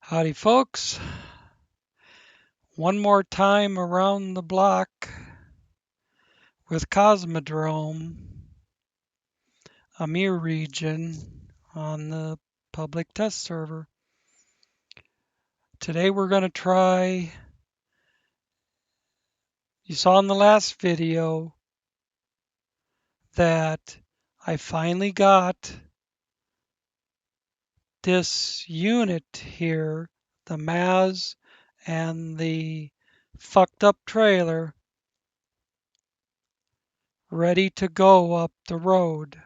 Howdy folks, one more time around the block with Cosmodrome, Amur region on the public test server. Today we're going to try, you saw in the last video that I finally got this unit here, the Maz and the fucked up trailer, ready to go up the road.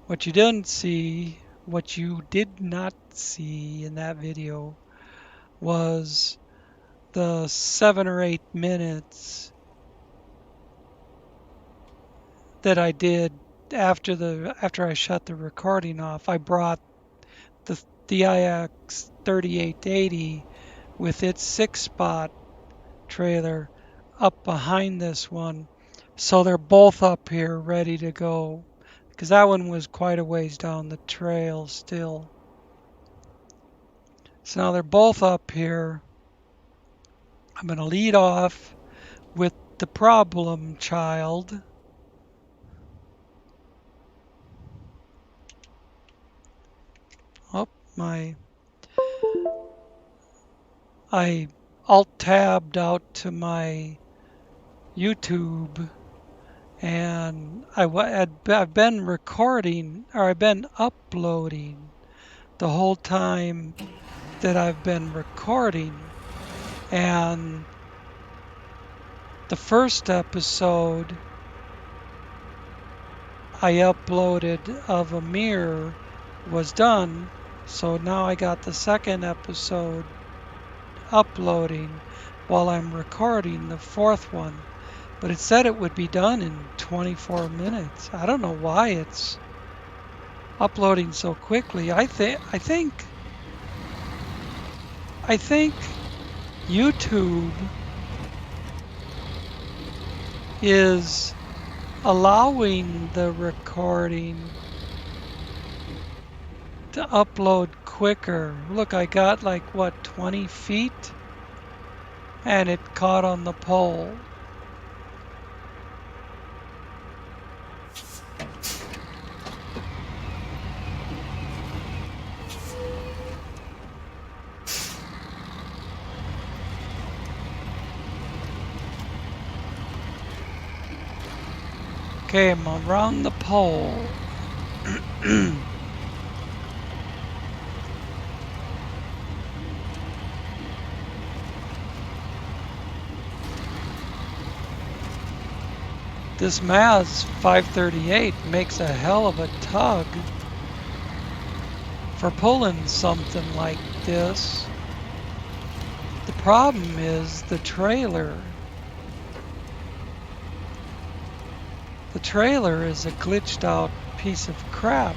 What you did not see in that video was the 7 or 8 minutes that I did after I shut the recording off. I brought the Ep.28 with its 6-spot trailer up behind this one, so they're both up here ready to go, because that one was quite a ways down the trail still. So now they're both up here. I'm going to lead off with the problem child. Oh, I alt-tabbed out to my YouTube, and I've been recording, or I've been uploading the whole time that I've been recording. And the first episode I uploaded of Amur was done, so now I got the second episode uploading while I'm recording the fourth one. But it said it would be done in 24 minutes. I don't know why it's uploading so quickly. I think YouTube is allowing the recording to upload quicker. Look, I got like, what, 20 feet? And it caught on the pole. Okay, I'm around the pole. This Maz 538 makes a hell of a tug for pulling something like this. The problem is the trailer. The trailer is a glitched out piece of crap.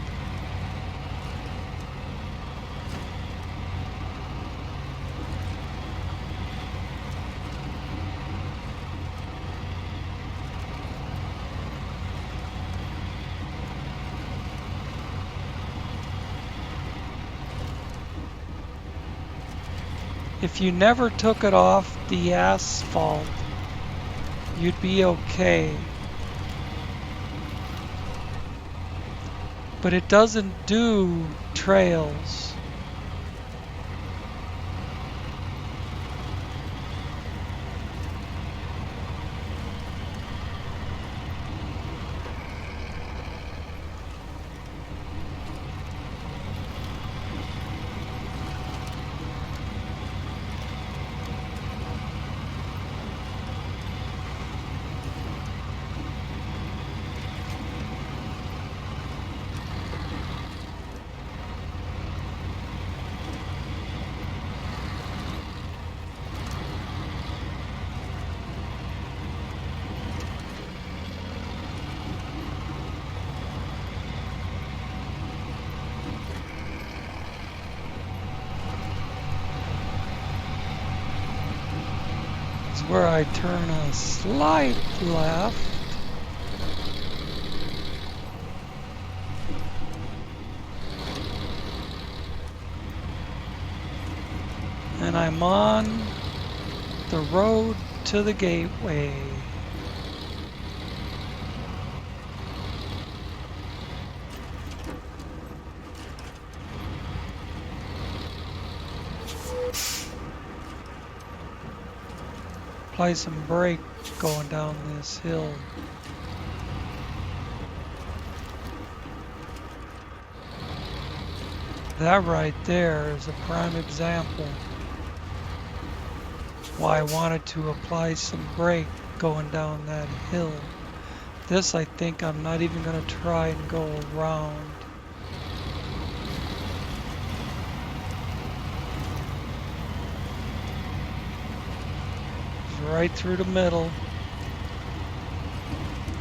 If you never took it off the asphalt, you'd be okay. But it doesn't do trails. Where I turn a slight left. I'm on the road to the gateway. Apply some brake going down this hill. That right there is a prime example why I wanted to apply some brake going down that hill. This, I think I'm not even going to try and go around. It's right through the middle.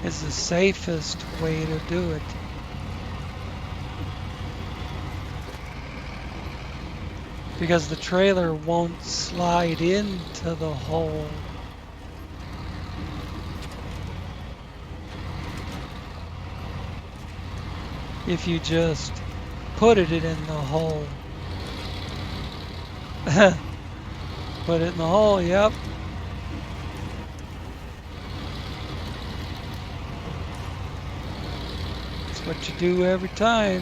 It's the safest way to do it. Because the trailer won't slide into the hole. If you just put it in the hole. Put it in the hole, yep. That's what you do every time.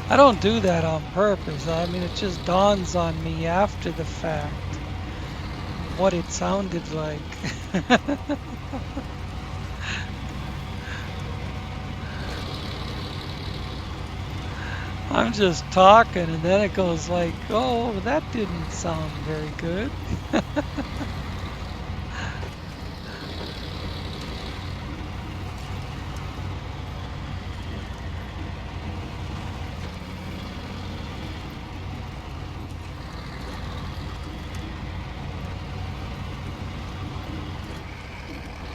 I don't do that on purpose. I mean, it just dawns on me after the fact what it sounded like. I'm just talking and then it goes like, oh, that didn't sound very good.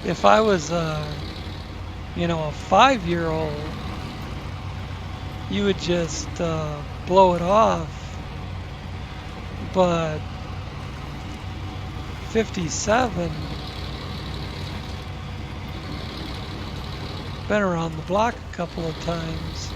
If I was, you know, a 5-year-old, you would just blow it off. But 57, been around the block a couple of times.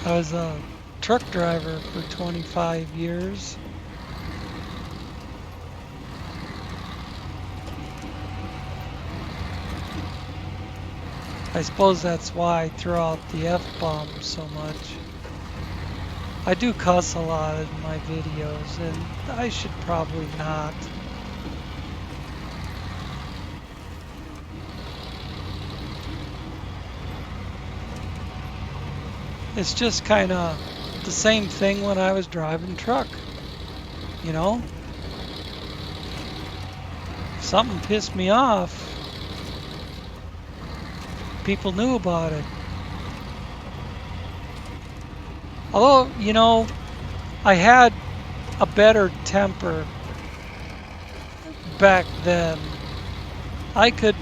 I was a truck driver for 25 years. I suppose that's why I throw out the F-bomb so much. I do cuss a lot in my videos, and I should probably not. It's just kind of the same thing when I was driving truck, you know? If something pissed me off, people knew about it. Although, you know, I had a better temper back then. I could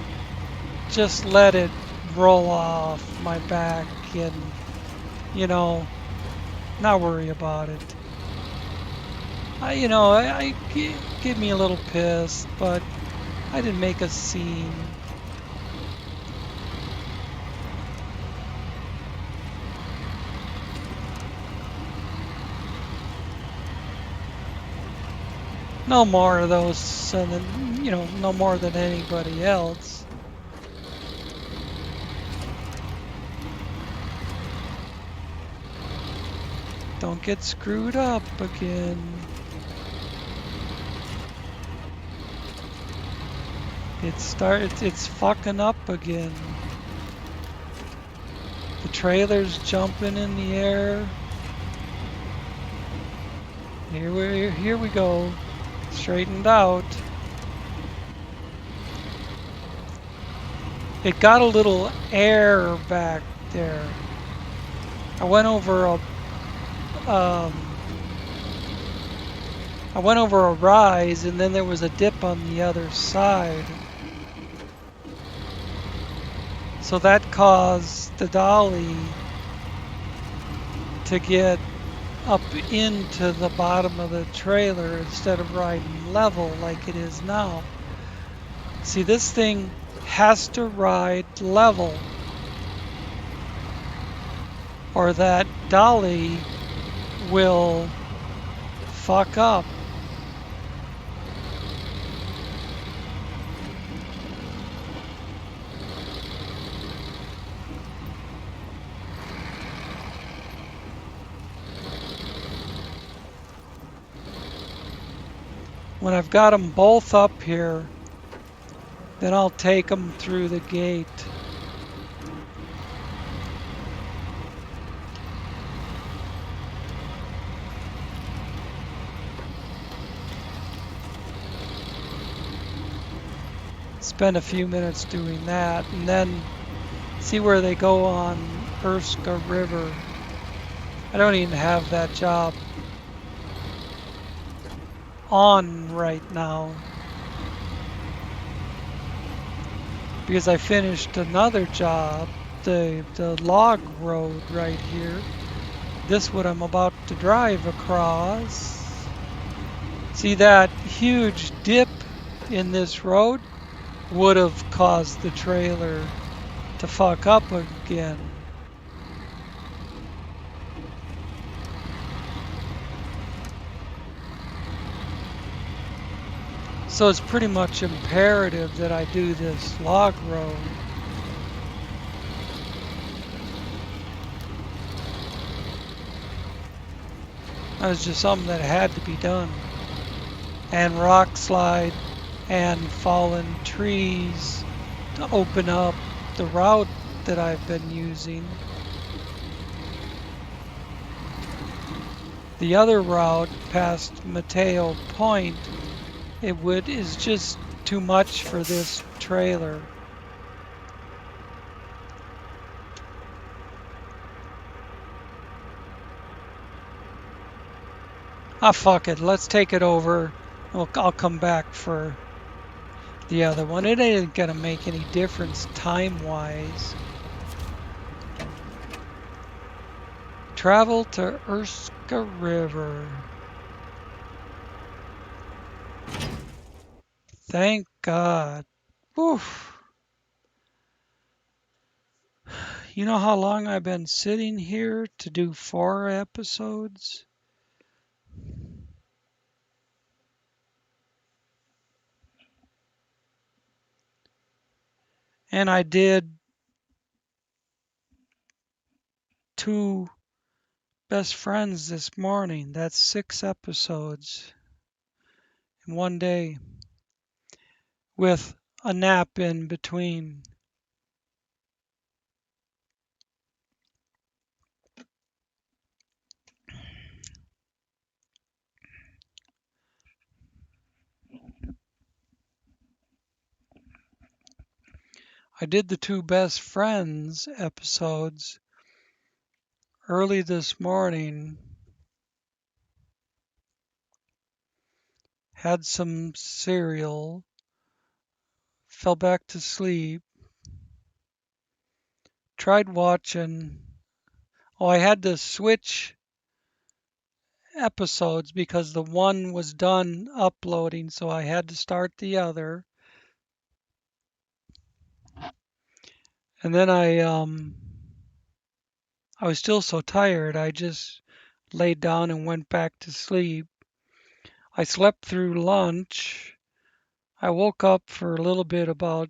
just let it roll off my back and, you know, not worry about it. I get me a little pissed, but I didn't make a scene. No more of those, you know, no more than anybody else. Don't get screwed up again. It's fucking up again. The trailer's jumping in the air. Here we go. Straightened out. It got a little air back there. I went over a rise, and then there was a dip on the other side. So that caused the dolly to get up into the bottom of the trailer instead of riding level like it is now. See, this thing has to ride level or that dolly will fuck up. When I've got them both up here, then I'll take them through the gate. Spend a few minutes doing that, and then see where they go on Urska River. I don't even have that job on right now because I finished another job, the log road right here. This what I'm about to drive across. See that huge dip in this road would have caused the trailer to fuck up again. So it's pretty much imperative that I do this log road. That was just something that had to be done. And rock slide and fallen trees to open up the route that I've been using. The other route past Mateo Point, is just too much for this trailer. Ah, fuck it. Let's take it over. I'll come back for the other one. It ain't gonna make any difference time-wise. Travel to Urska River. Thank God. Oof. You know how long I've been sitting here to do 4 episodes? And I did 2 best friends this morning. That's 6 episodes in one day with a nap in between. I did the 2 best friends episodes early this morning. Had some cereal, fell back to sleep, tried watching. Oh, I had to switch episodes because the one was done uploading, so I had to start the other. And then I was still so tired, I just laid down and went back to sleep. I slept through lunch. I woke up for a little bit about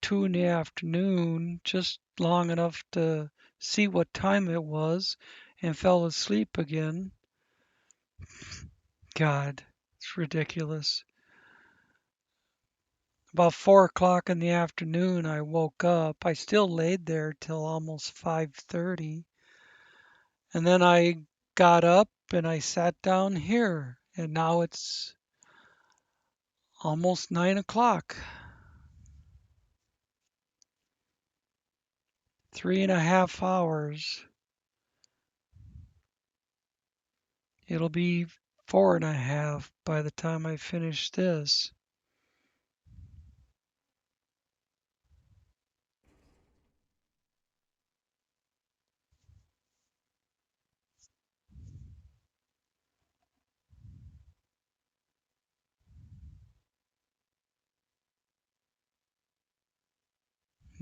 2 in the afternoon, just long enough to see what time it was, and fell asleep again. God, it's ridiculous. About 4 o'clock in the afternoon, I woke up. I still laid there till almost 5:30. And then I got up and I sat down here. And now it's almost 9 o'clock. 3.5 hours. It'll be 4.5 by the time I finish this.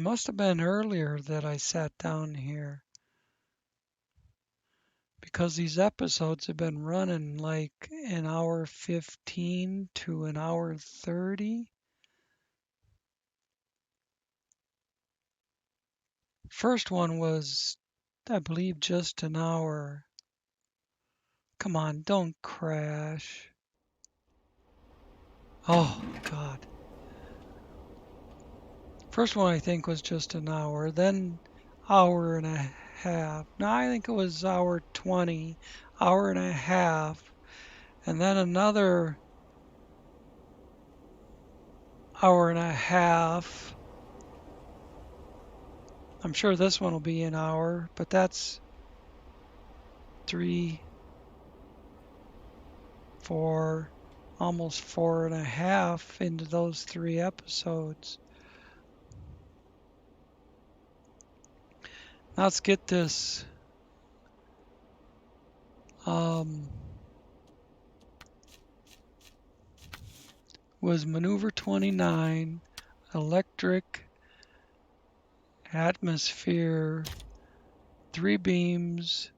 Must have been earlier that I sat down here because these episodes have been running like an hour 15 to an hour 30. First one was, I believe, just an hour. Come on, don't crash. Oh, God. First one I think was just an hour, then hour and a half. No, I think it was hour 20, hour and a half, and then another hour and a half. I'm sure this one will be an hour, but that's 3, 4, almost 4.5 into those 3 episodes. Now let's get this. Was maneuver 29, electric, atmosphere, 3 beams,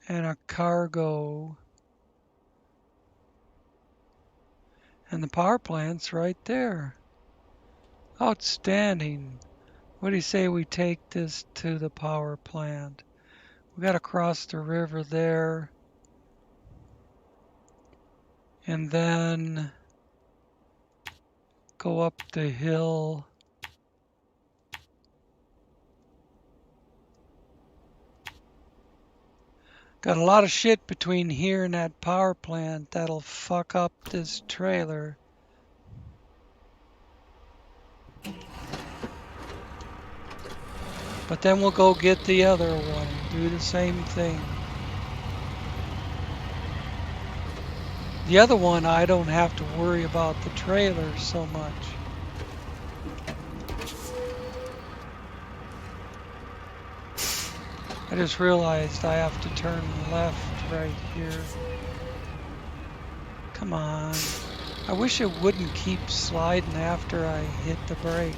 and a cargo. And the power plant's right there. Outstanding. What do you say we take this to the power plant? We got to cross the river there. And then go up the hill. Got a lot of shit between here and that power plant that'll fuck up this trailer. But then we'll go get the other one, do the same thing. The other one, I don't have to worry about the trailer so much. I just realized I have to turn left right here. Come on. I wish it wouldn't keep sliding after I hit the brake.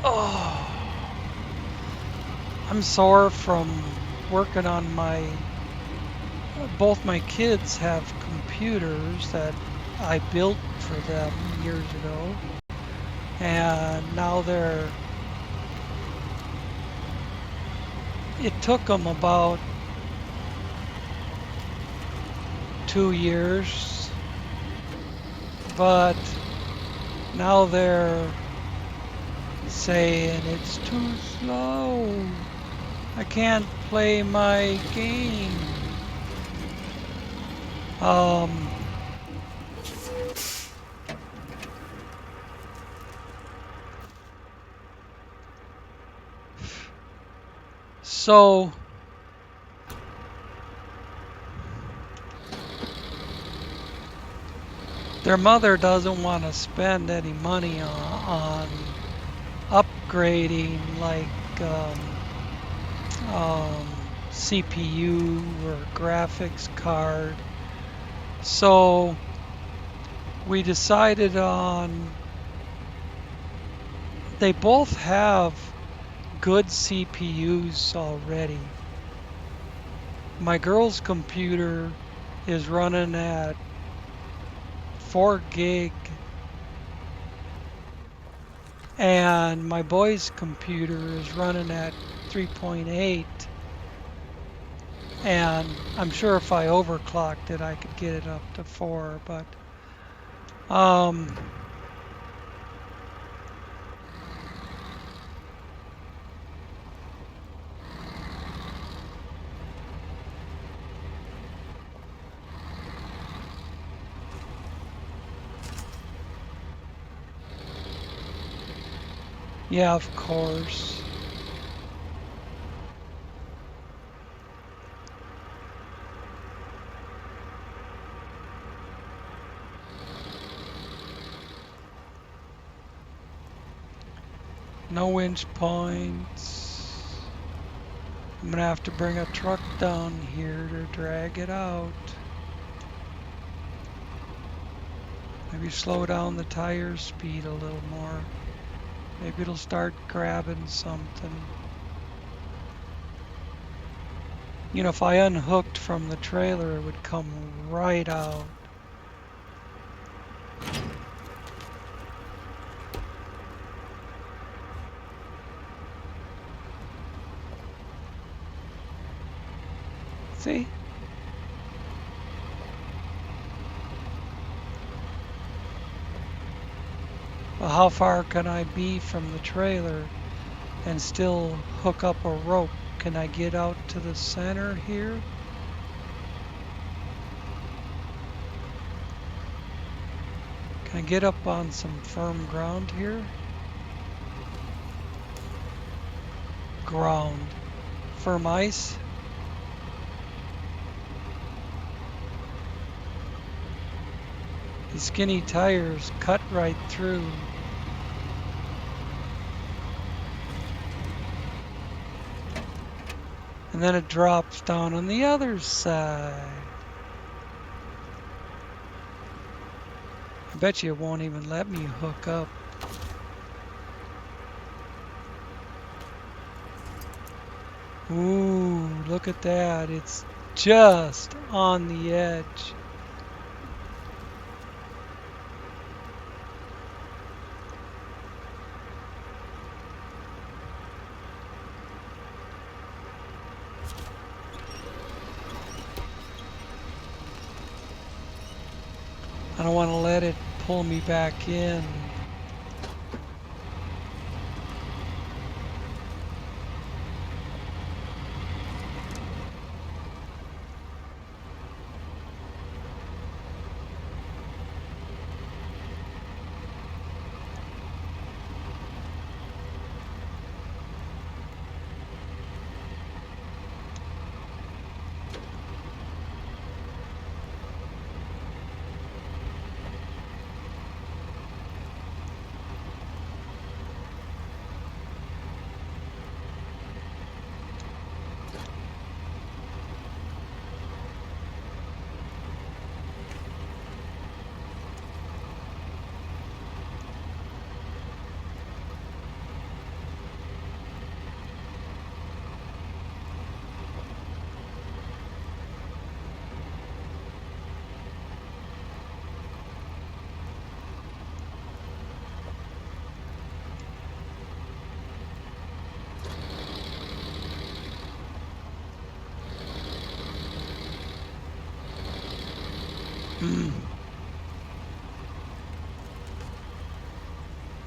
Oh, I'm sore from working on both my kids have computers that I built for them years ago, and now it took them about 2 years, but now they're saying it's too slow. I can't play my game. So their mother doesn't want to spend any money on upgrading like CPU or graphics card. So we decided on, they both have good CPUs already. My girl's computer is running at 4 gig, and my boy's computer is running at 3.8, and I'm sure if I overclocked it I could get it up to 4, but yeah, of course. No winch points. I'm gonna have to bring a truck down here to drag it out. Maybe slow down the tire speed a little more. Maybe it'll start grabbing something. You know, if I unhooked from the trailer, it would come right out. See? Well, how far can I be from the trailer and still hook up a rope? Can I get out to the center here? Can I get up on some firm ground here? Ground. Firm ice? These skinny tires cut right through. And then it drops down on the other side. I bet you it won't even let me hook up. Ooh, look at that. It's just on the edge. I don't want to let it pull me back in.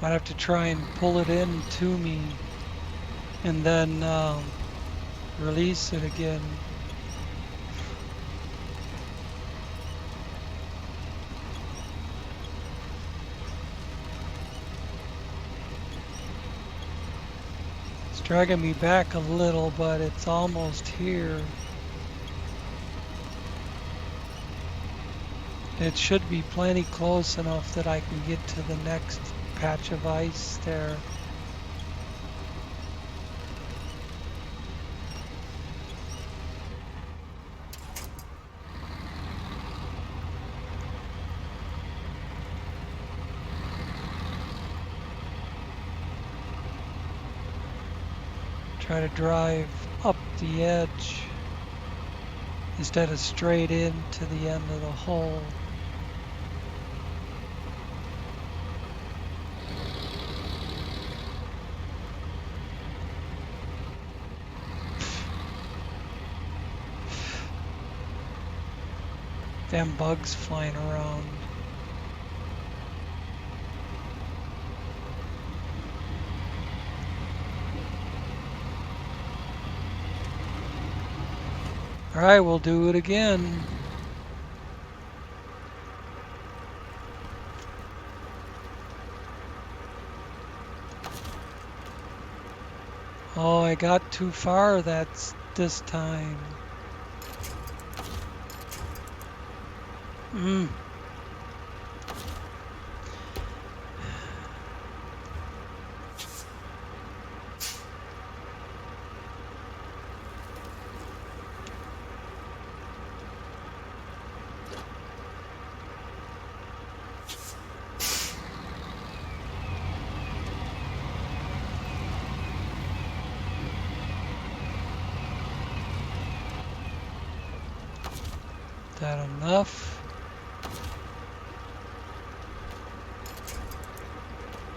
Might have to try and pull it in to me and then release it again. It's dragging me back a little, but it's almost here. It should be plenty close enough that I can get to the next patch of ice there. Try to drive up the edge instead of straight into the end of the hole. Damn bugs flying around. All right, we'll do it again. Oh, I got too far this time. that enough?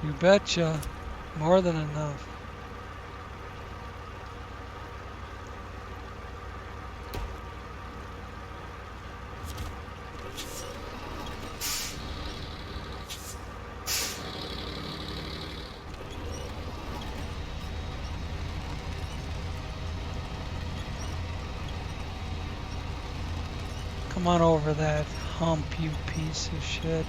You betcha. More than enough. Come on over that hump, you piece of shit.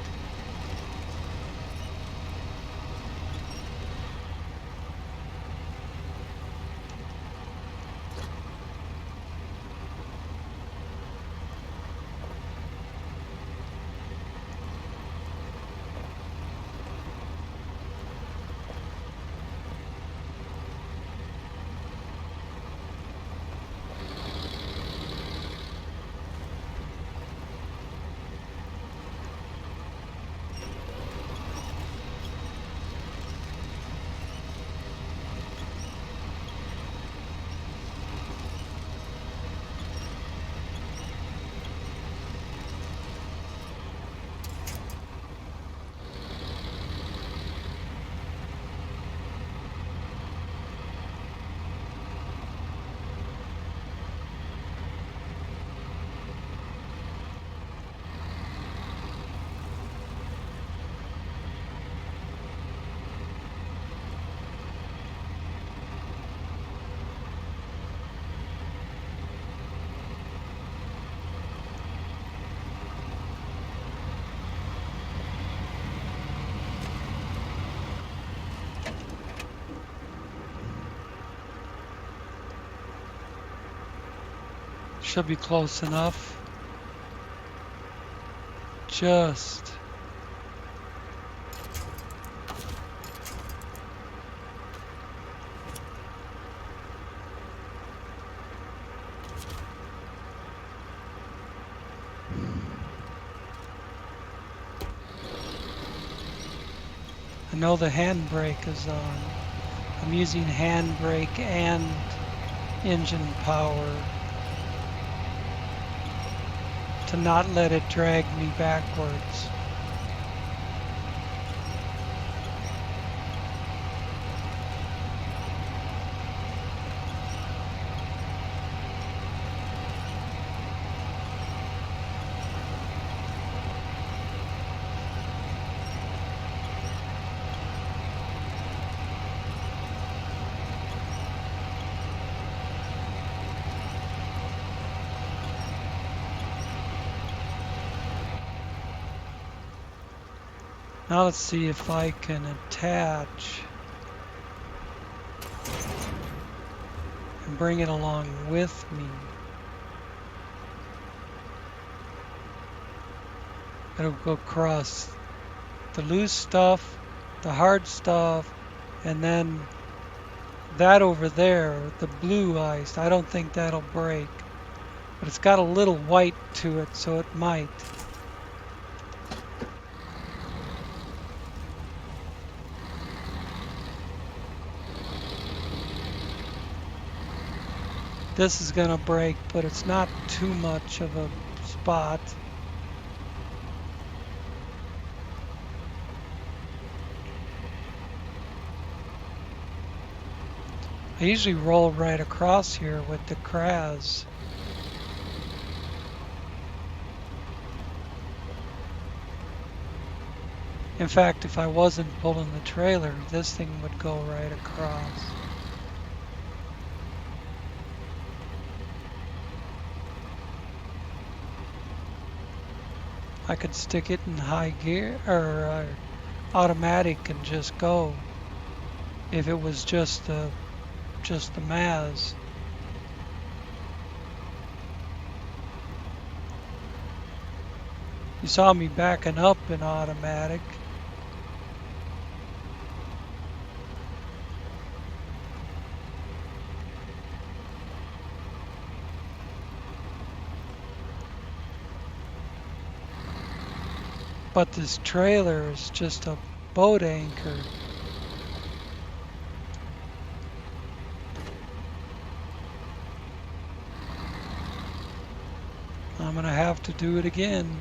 Should be close enough. Just. I know the handbrake is on. I'm using handbrake and engine power to not let it drag me backwards. Now let's see if I can attach and bring it along with me. It'll go across the loose stuff, the hard stuff, and then that over there, the blue ice. I don't think that'll break, but it's got a little white to it, so it might. This is gonna break, but it's not too much of a spot. I usually roll right across here with the Kraz. In fact, if I wasn't pulling the trailer, this thing would go right across. I could stick it in high gear or automatic and just go if it was just the Maz. You saw me backing up in automatic. But this trailer is just a boat anchor. I'm gonna have to do it again.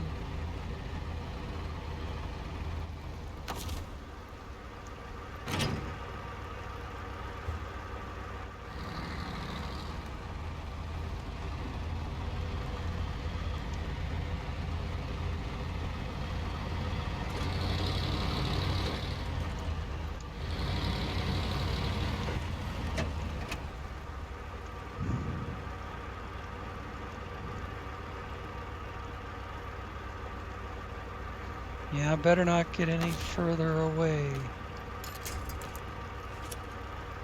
Yeah, I better not get any further away.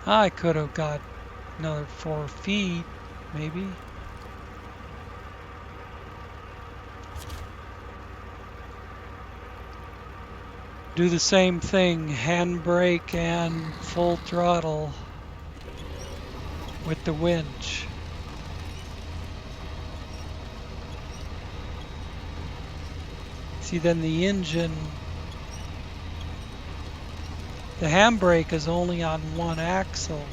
I could have got another 4 feet, maybe. Do the same thing, handbrake and full throttle with the winch. See, then the engine, the handbrake is only on one axle,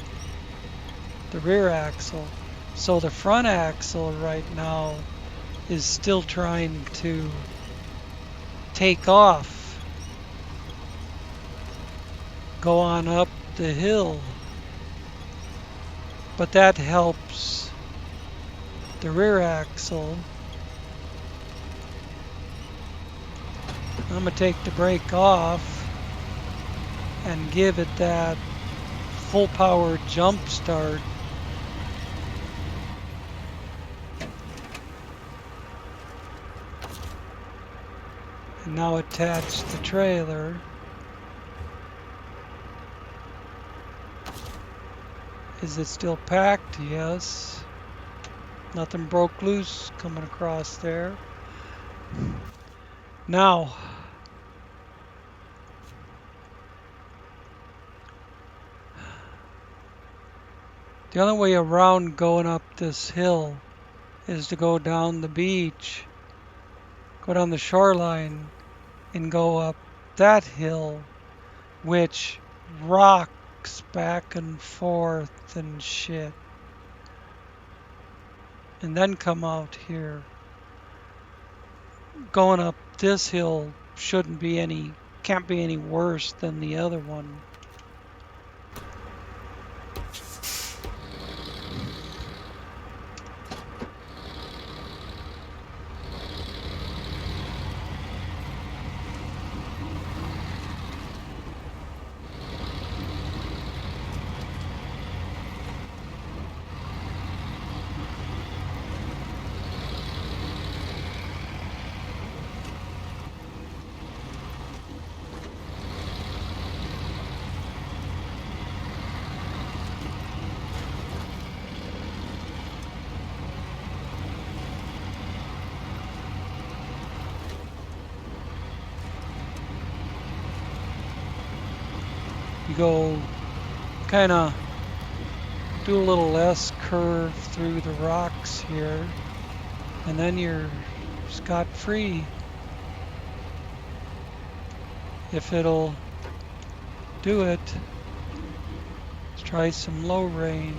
the rear axle. So the front axle right now is still trying to take off, go on up the hill. But that helps the rear axle. I'm going to take the brake off and give it that full power jump start. And now attach the trailer. Is it still packed? Yes. Nothing broke loose coming across there. Now, the only way around going up this hill is to go down the beach, go down the shoreline, and go up that hill, which rocks back and forth and shit. And then come out here. Going up this hill can't be any worse than the other one. You go kind of do a little S curve through the rocks here, and then you're scot-free. If it'll do it, let's try some low range.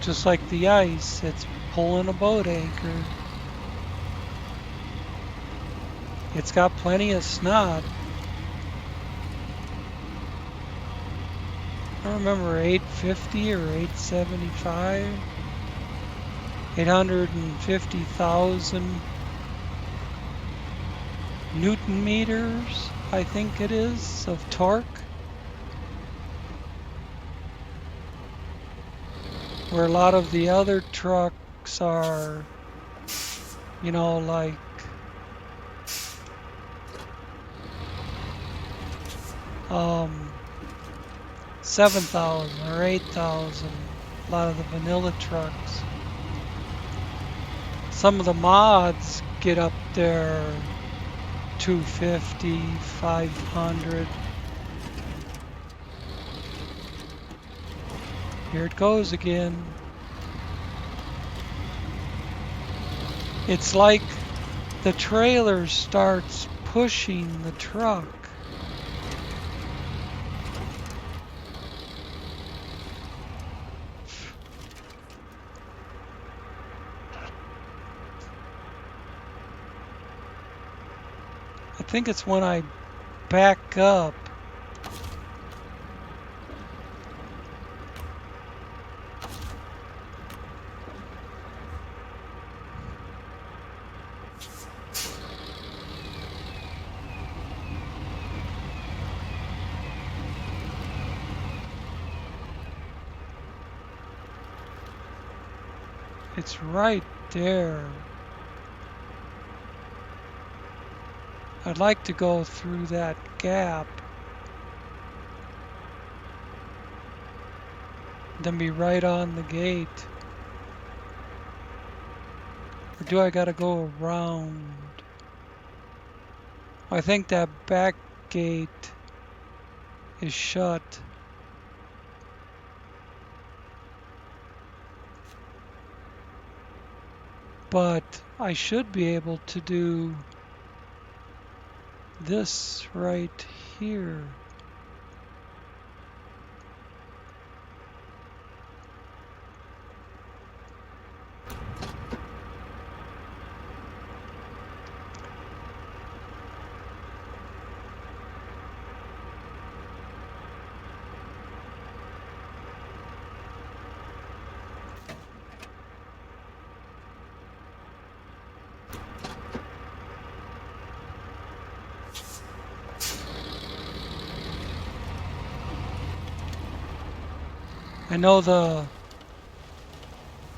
Just like the ice, it's pulling a boat anchor. It's got plenty of snot. I don't remember 850 or 875. 850,000 Newton meters, I think it is, of torque. Where a lot of the other trucks are, you know, like 7,000 or 8,000, a lot of the vanilla trucks. Some of the mods get up there 250, 500. Here it goes again. It's like the trailer starts pushing the truck. think it's when I back up. It's right there. I'd like to go through that gap. Then be right on the gate. Or do I gotta go around? I think that back gate is shut. But I should be able to do this right here. I know the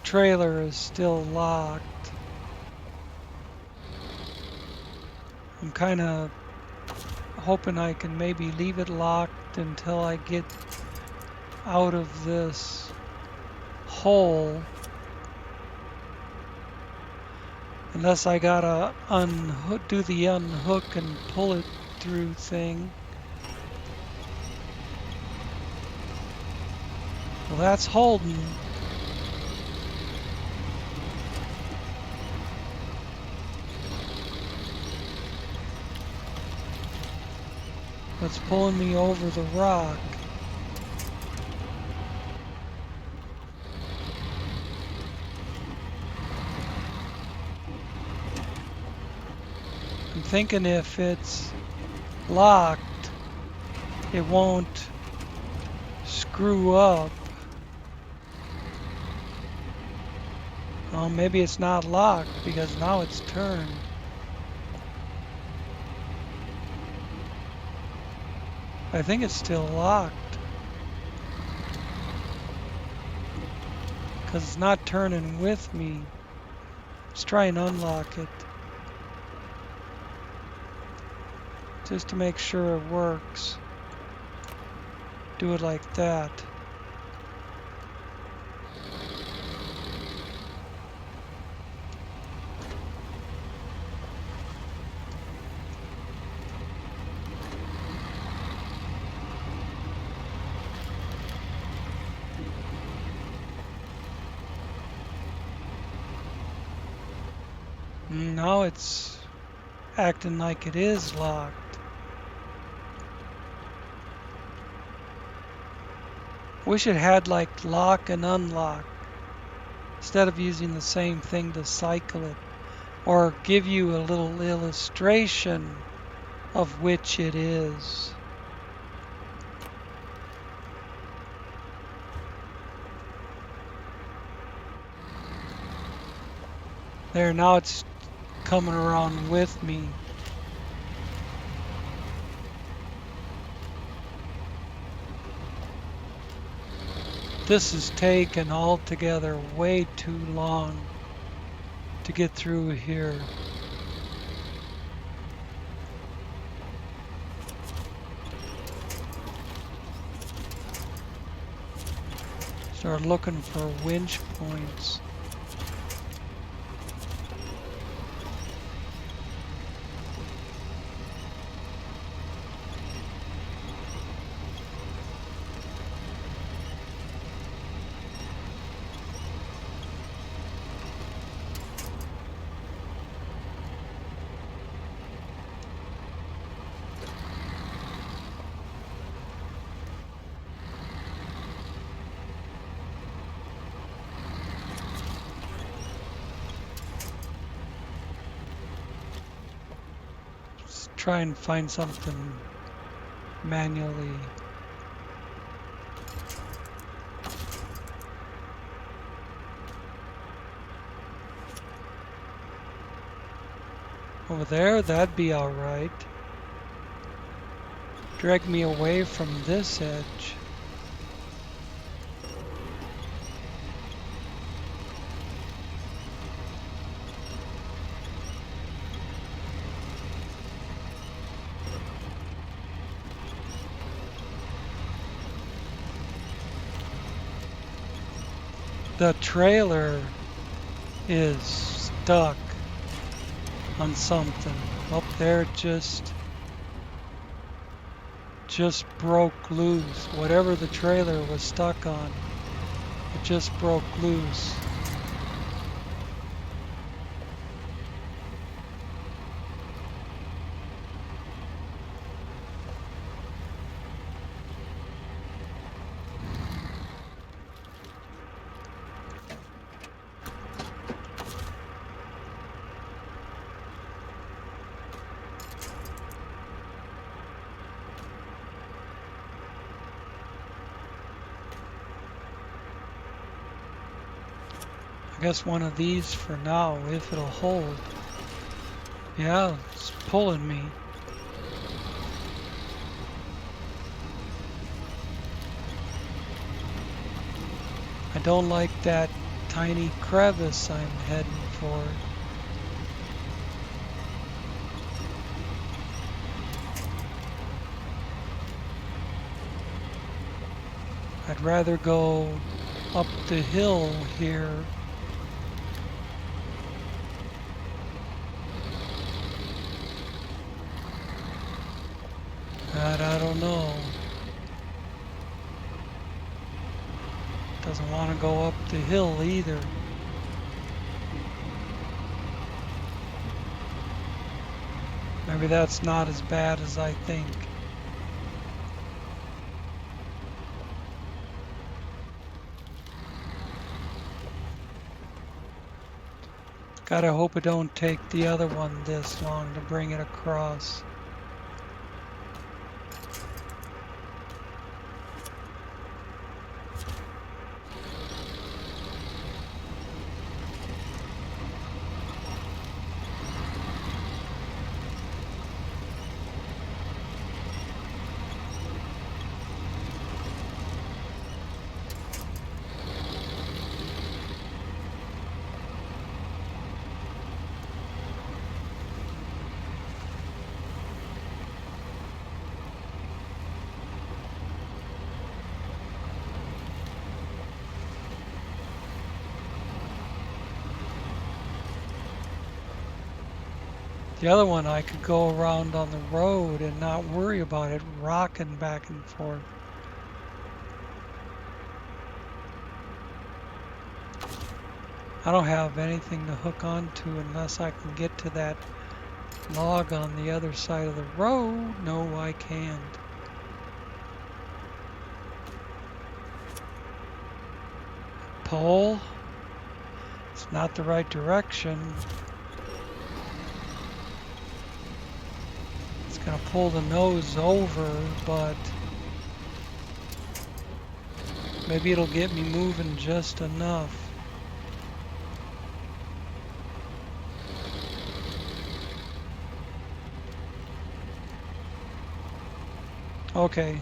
trailer is still locked. I'm kind of hoping I can maybe leave it locked until I get out of this hole. Unless I gotta do the unhook and pull it through thing. Well, that's holding. That's pulling me over the rock. I'm thinking if it's locked, it won't screw up. Oh, maybe it's not locked because now it's turned. I think it's still locked. Because it's not turning with me. Let's try and unlock it. Just to make sure it works. Do it like that. Now it's acting like it is locked. Wish it had like lock and unlock instead of using the same thing to cycle it, or give you a little illustration of which it is. There, now it's coming around with me. This is taken altogether way too long to get through here. Start looking for winch points. try and find something manually. Over there, that'd be all right. Drag me away from this edge. The trailer is stuck on something. Up there, it just broke loose. Whatever the trailer was stuck on, it just broke loose. I guess one of these for now, if it'll hold. Yeah, it's pulling me. I don't like that tiny crevice I'm heading for. I'd rather go up the hill here. I don't know. Doesn't want to go up the hill either. Maybe that's not as bad as I think. Gotta hope it don't take the other one this long to bring it across. The other one I could go around on the road and not worry about it rocking back and forth. I don't have anything to hook onto unless I can get to that log on the other side of the road. No, I can't. Pole. It's not the right direction. Gonna pull the nose over, but maybe it'll get me moving just enough. Okay.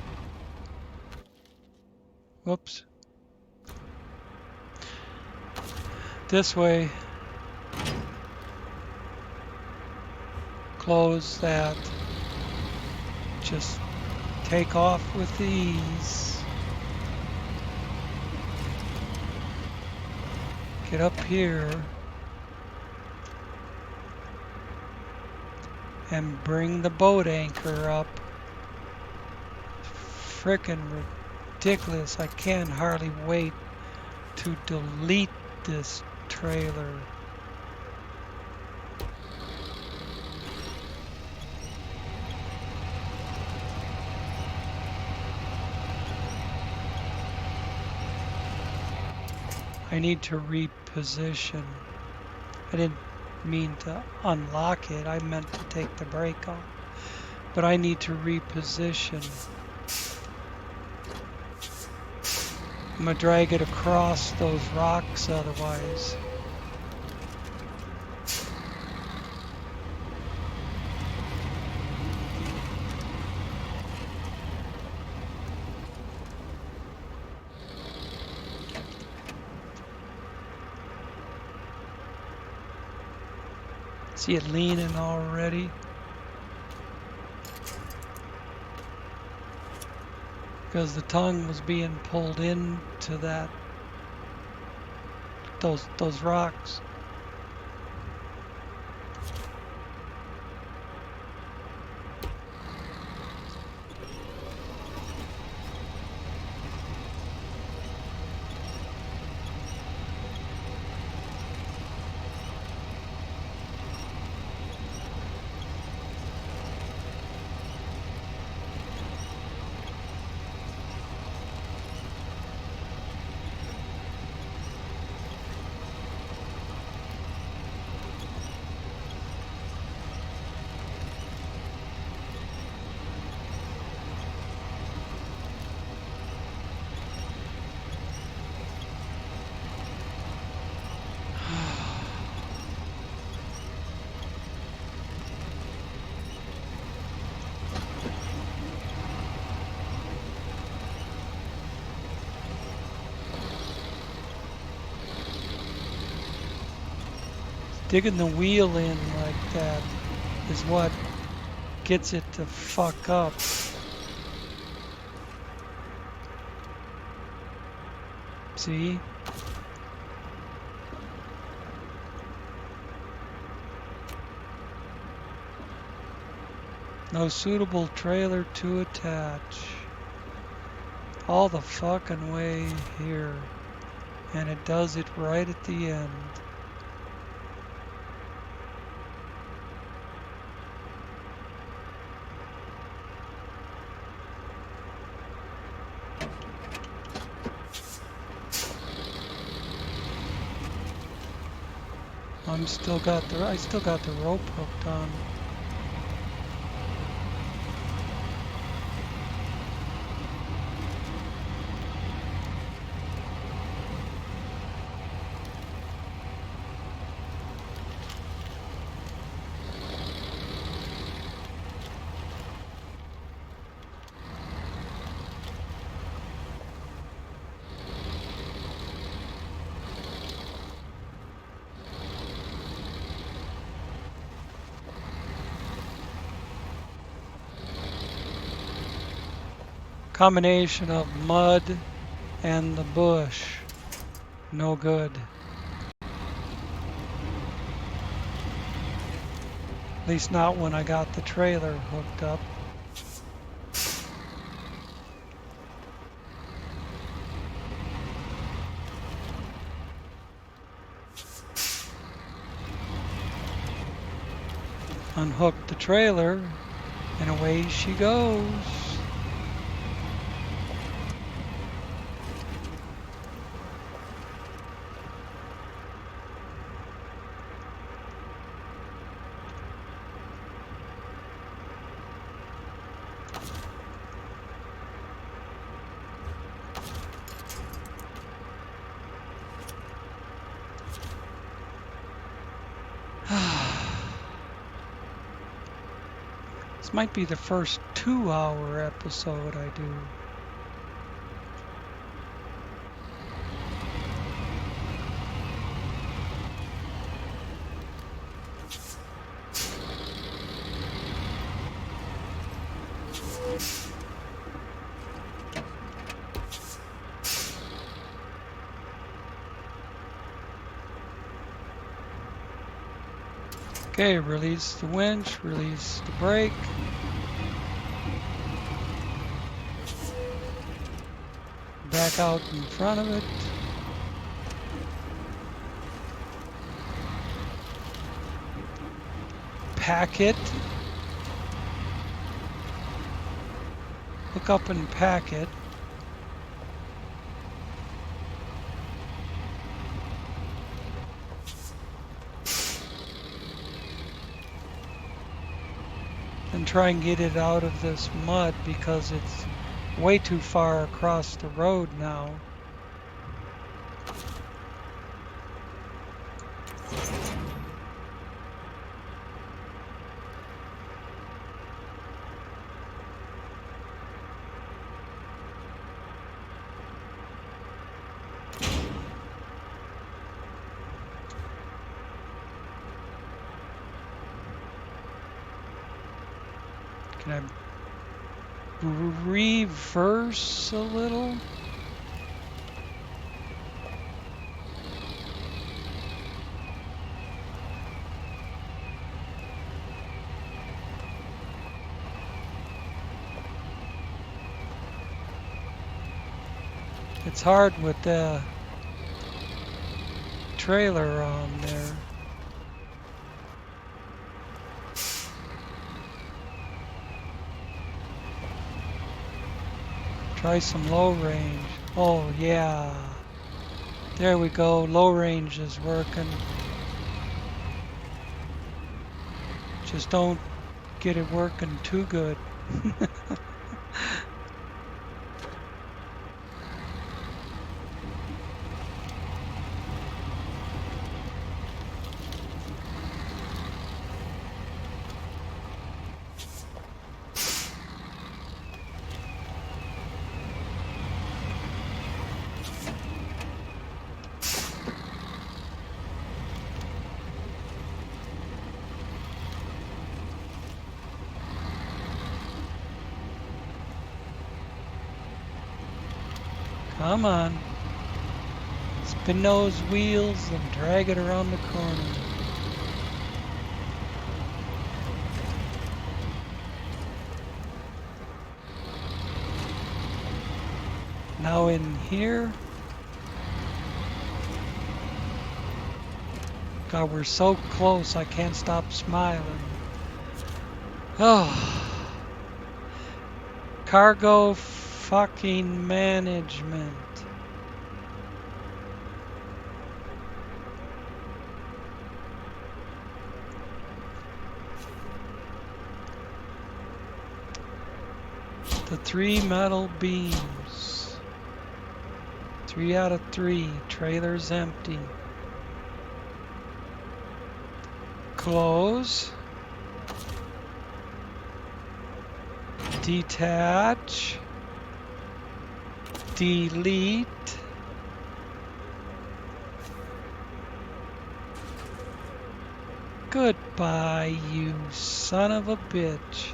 Whoops. This way. Close that. Just take off with ease. Get up here and bring the boat anchor up. Frickin' ridiculous. I can hardly wait to delete this trailer. I need to reposition. I didn't mean to unlock it. I meant to take the brake off. but I need to reposition. I'm gonna drag it across those rocks otherwise. See it leaning already. Because the tongue was being pulled into those rocks. Digging the wheel in like that is what gets it to fuck up. See? No suitable trailer to attach. All the fucking way here. And it does it right at the end. I still got the rope hooked on. Combination of mud and the bush. No good. At least not when I got the trailer hooked up. Unhook the trailer and away she goes. This might be the first 2-hour episode I do. Okay, release the winch, release the brake. Back out in front of it. Pack it. Hook up and pack it. And and try and get it out of this mud because it's way too far across the road now. Can I reverse a little? It's hard with the trailer on there. Try some low range. Oh yeah. There we go. Low range is working. Just don't get it working too good. Come on. Spin those wheels and drag it around the corner. Now in here. God, we're so close, I can't stop smiling. Oh. Cargo fucking management. The 3 metal beams. 3 out of 3. Trailer's empty. Close. Detach. Delete. Goodbye, you son of a bitch.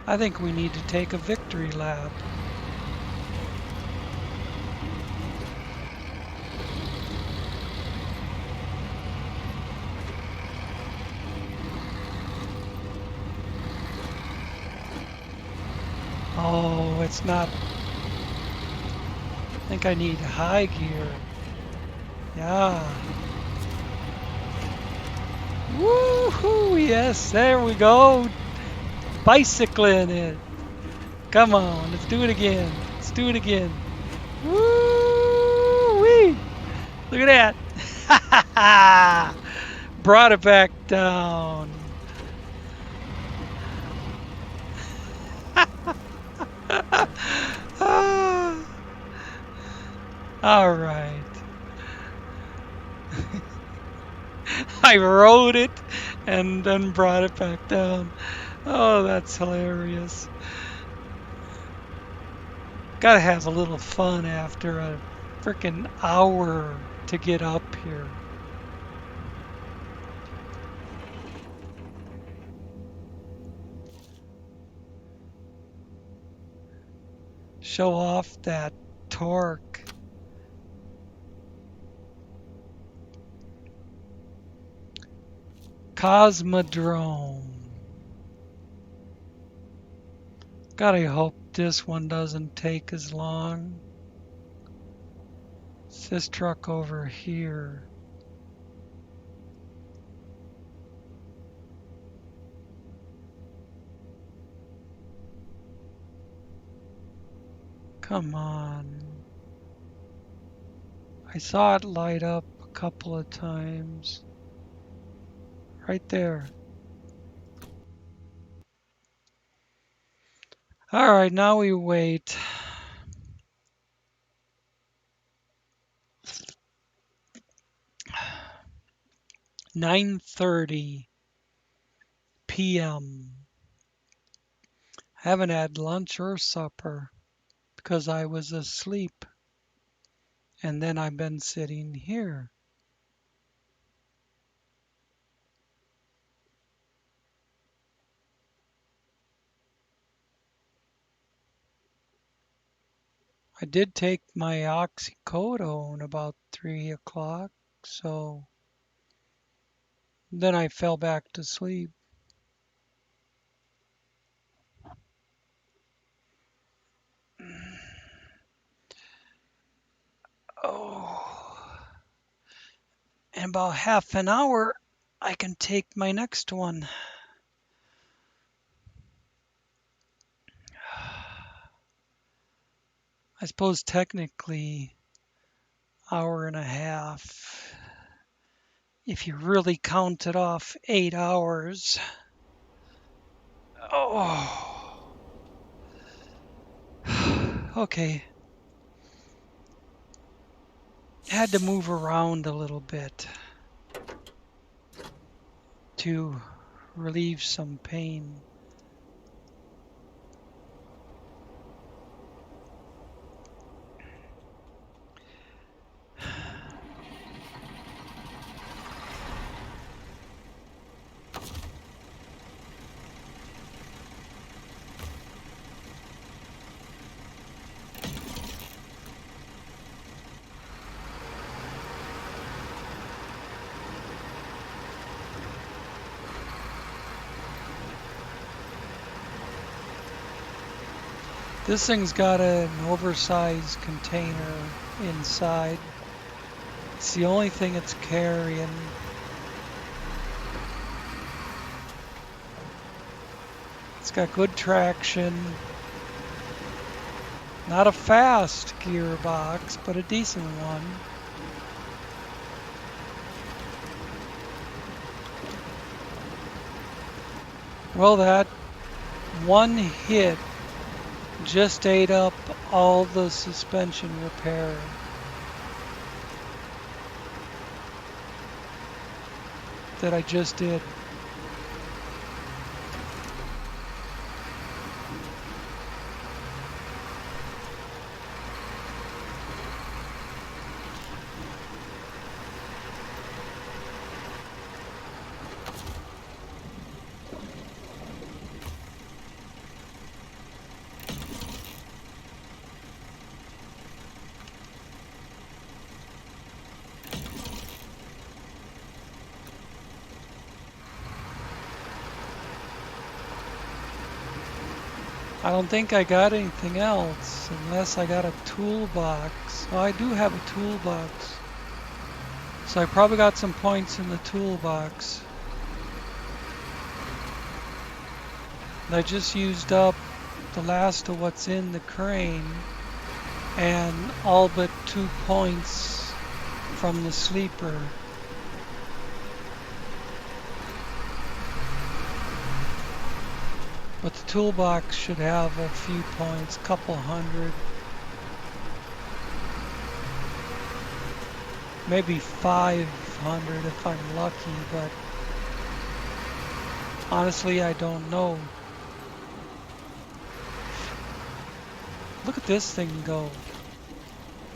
I think we need to take a victory lap. Oh, it's not. I think I need high gear. Yeah. Woohoo! Yes, there we go. Bicycling it. Come on, let's do it again. Let's do it again. Woo-wee! Look at that. Brought it back down. All right. I rode it and then brought it back down. Oh, that's hilarious. Gotta have a little fun after a freaking hour to get up here. Show off that torque. Cosmodrome. Gotta hope this one doesn't take as long. It's this truck over here. Come on. I saw it light up a couple of times. Right there. All right, now we wait. "9:30 p.m. Haven't had lunch or supper because I was asleep. And then I've been sitting here. I did take my oxycodone about 3 o'clock, so then I fell back to sleep. Oh, in about half an hour, I can take my next one. I suppose technically hour and a half, if you really counted off 8 hours. Oh, okay. Had to move around a little bit to relieve some pain. This thing's got an oversized container inside. It's the only thing it's carrying. It's got good traction. Not a fast gearbox, but a decent one. Well, that one hit just ate up all the suspension repair. That I just did. I don't think I got anything else unless I got a toolbox. Oh, I do have a toolbox. So I probably got some points in the toolbox. And I just used up the last of what's in the crane and all but 2 points from the sleeper. But the toolbox should have a few points, couple hundred. Maybe 500 if I'm lucky, but honestly I don't know. Look at this thing go.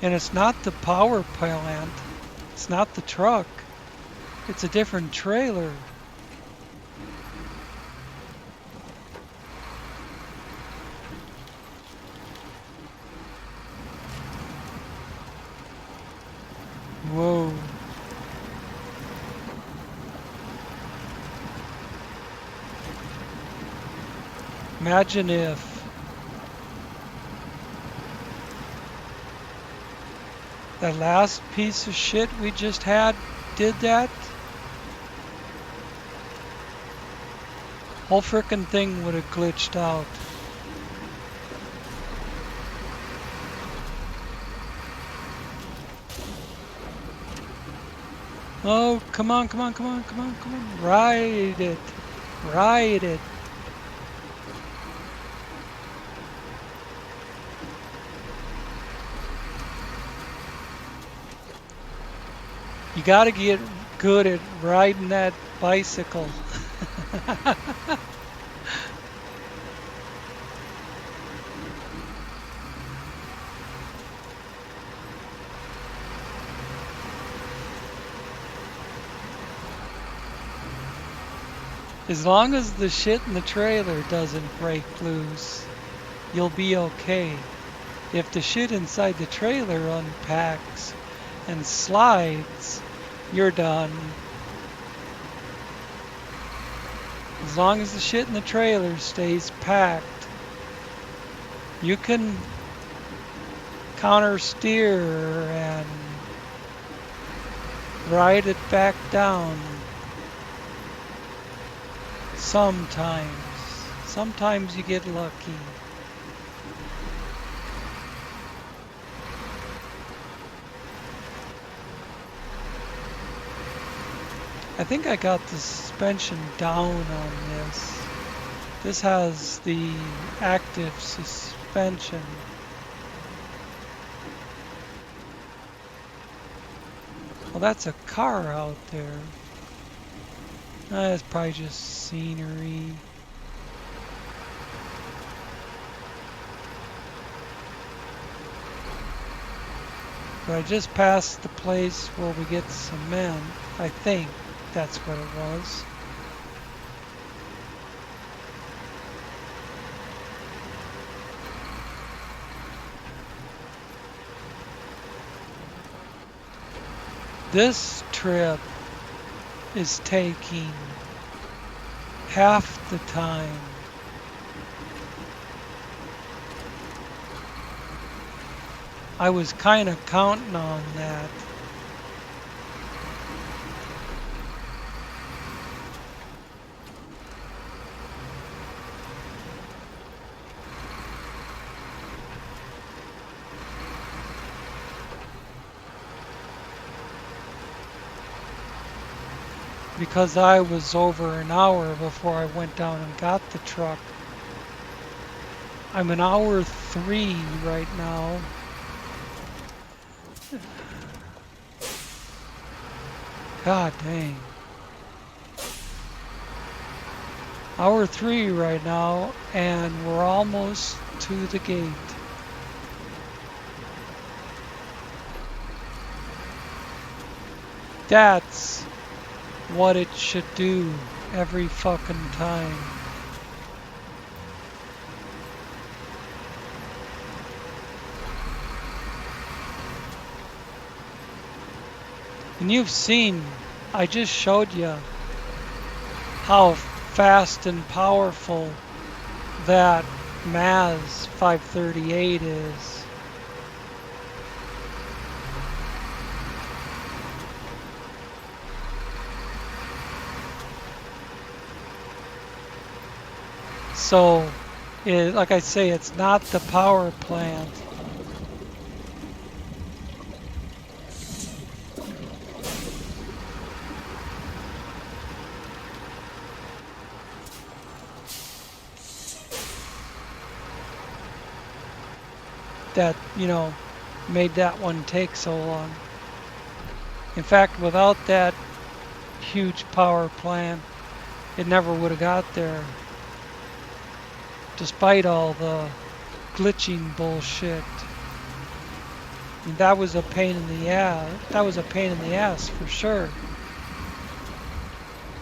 And it's not the power plant. It's not the truck. It's a different trailer. Whoa. Imagine if that last piece of shit we just had did that. Whole frickin' thing would have glitched out. Oh, come on, come on, come on, come on, come on. Ride it. Ride it. You gotta get good at riding that bicycle. As long as the shit in the trailer doesn't break loose, you'll be okay. If the shit inside the trailer unpacks and slides, you're done. As long as the shit in the trailer stays packed, you can counter steer and ride it back down. Sometimes. Sometimes you get lucky. I think I got the suspension down on this. This has the active suspension. Well, that's a car out there. That's probably just scenery. But I just passed the place where we get cement. I think that's what it was. This trip is taking half the time. I was kind of counting on that. Because I was over an hour before I went down and got the truck. I'm an hour 3 right now. God dang. Hour 3 right now, and we're almost to the gate. That's what it should do every fucking time. And you've seen, I just showed you how fast and powerful that MAZ 538 is. So, like I say, it's not the power plant. That, made that one take so long. In fact, without that huge power plant, it never would have got there. Despite all the glitching bullshit. And that was a pain in the ass. That was a pain in the ass for sure.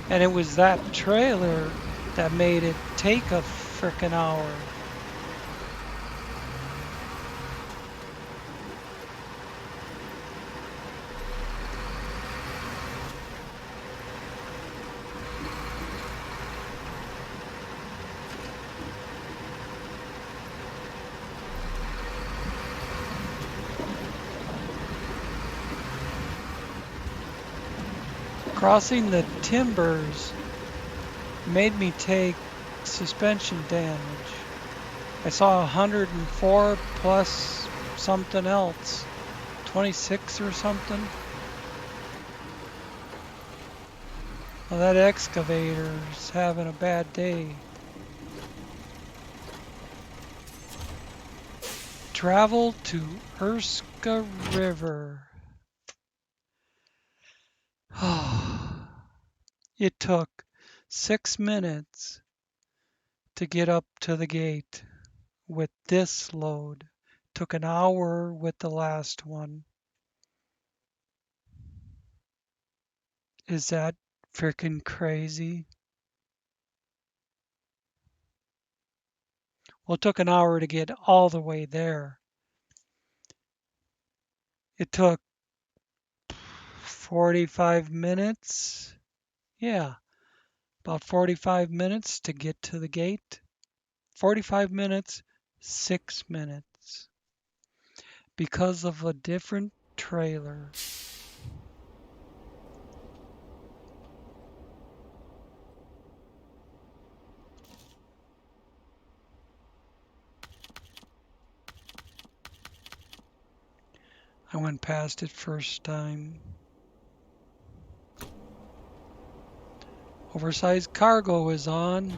And it was that trailer that made it take a frickin' hour. Crossing the timbers made me take suspension damage. I saw 104 plus something else, 26 or something. Well, that excavator's having a bad day. Travel to Urska River. It took 6 minutes to get up to the gate with this load. Took an hour with the last one. Is that freaking crazy? Well, it took an hour to get all the way there. It took 45 minutes. Yeah, about 45 minutes to get to the gate. 45 minutes, 6 minutes. Because of a different trailer. I went past it first time. Oversized cargo is on.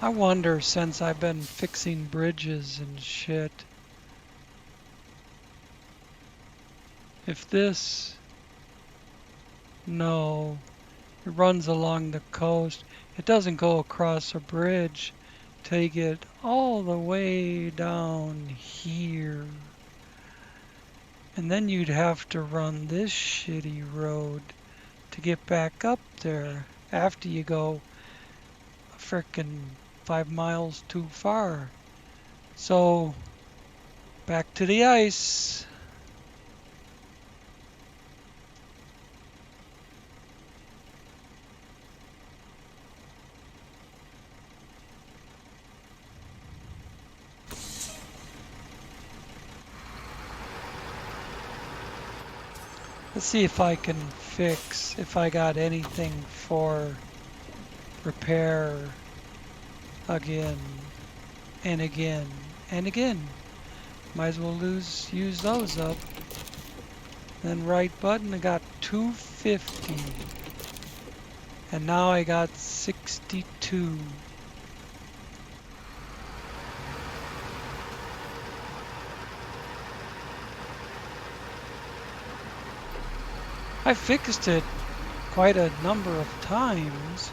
I wonder, since I've been fixing bridges and shit, if this... No, it runs along the coast. It doesn't go across a bridge till you get all the way down here. And then you'd have to run this shitty road to get back up there after you go a frickin' 5 miles too far. So, back to the ice. Let's see if I can fix, if I got anything for repair again and again and again. Might as well use those up. Then right button, I got 250. And now I got 62. I fixed it quite a number of times.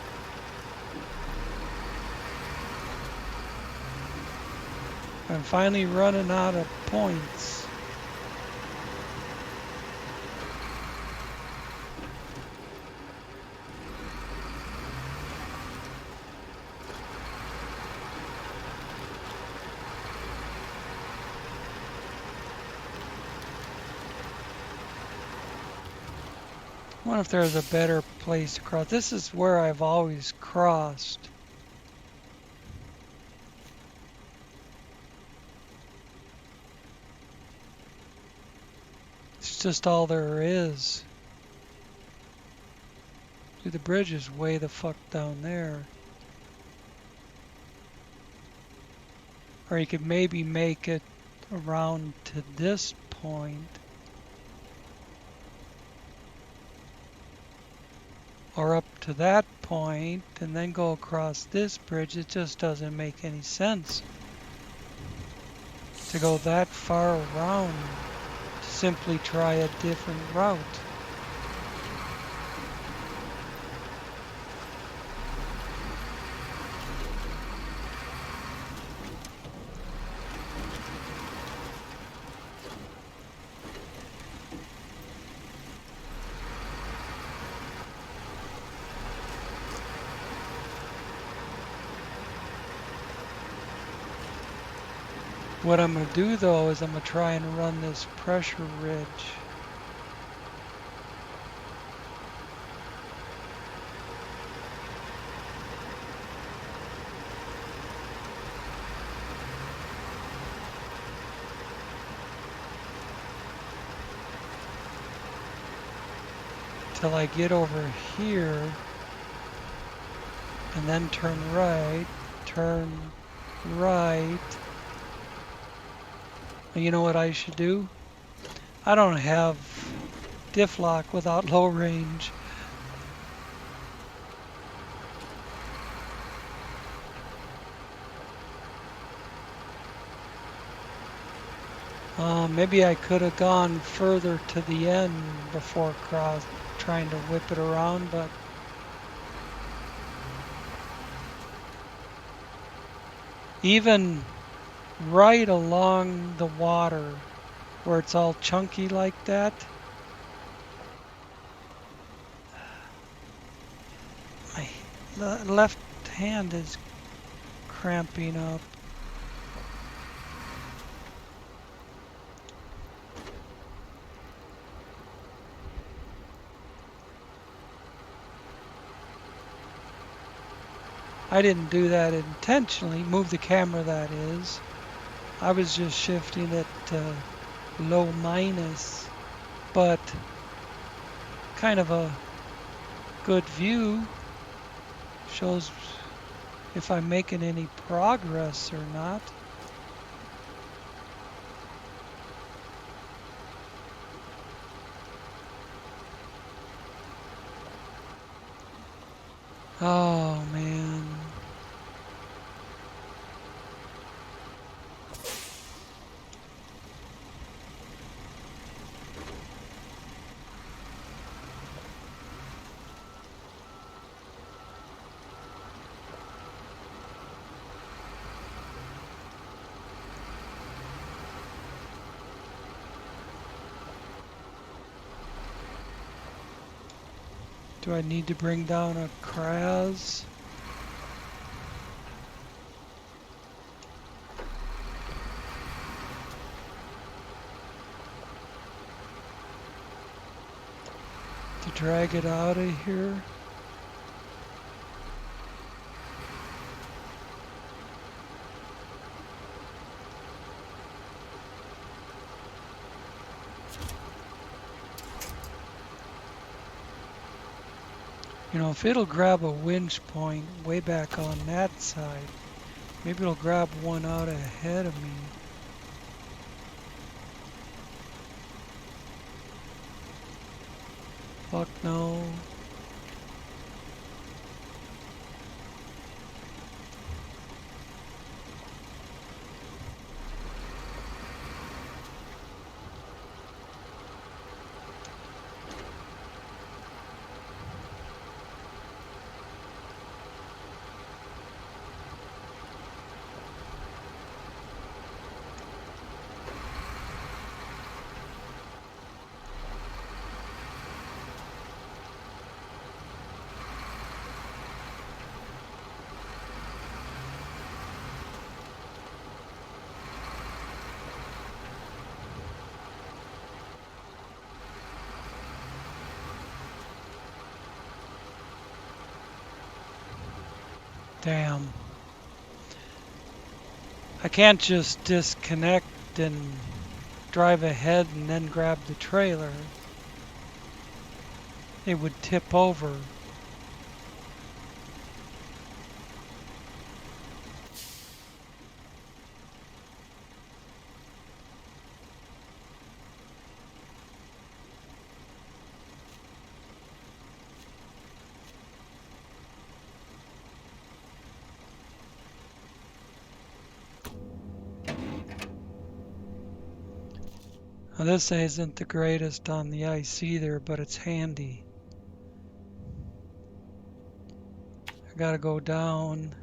I'm finally running out of points. I wonder if there's a better place to cross. This is where I've always crossed. It's just all there is. See, the bridge is way the fuck down there. Or you could maybe make it around to this point. Or up to that point and then go across this bridge. It just doesn't make any sense to go that far around to simply try a different route. What I'm going to do though is I'm going to try and run this pressure ridge. Till I get over here and then turn right, You know what I should do? I don't have diff lock without low range. Maybe I could have gone further to the end before trying to whip it around, but even right along the water where it's all chunky like that, my left hand is cramping up. I didn't do that intentionally, move the camera that is. I was just shifting it to low minus, but kind of a good view. Shows if I'm making any progress or not. Oh man. Do I need to bring down a Kraz? To drag it out of here? You know, if it'll grab a winch point way back on that side, maybe it'll grab one out ahead of me. Fuck no. Damn. I can't just disconnect and drive ahead and then grab the trailer. It would tip over. Now, this isn't the greatest on the ice either, but it's handy. I gotta go down.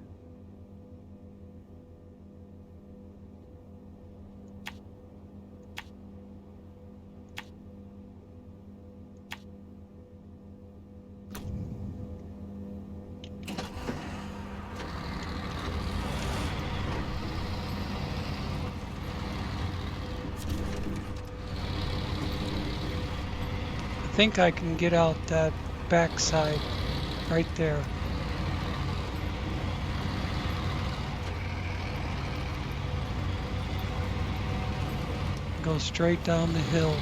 I think I can get out that backside right there. Go straight down the hill.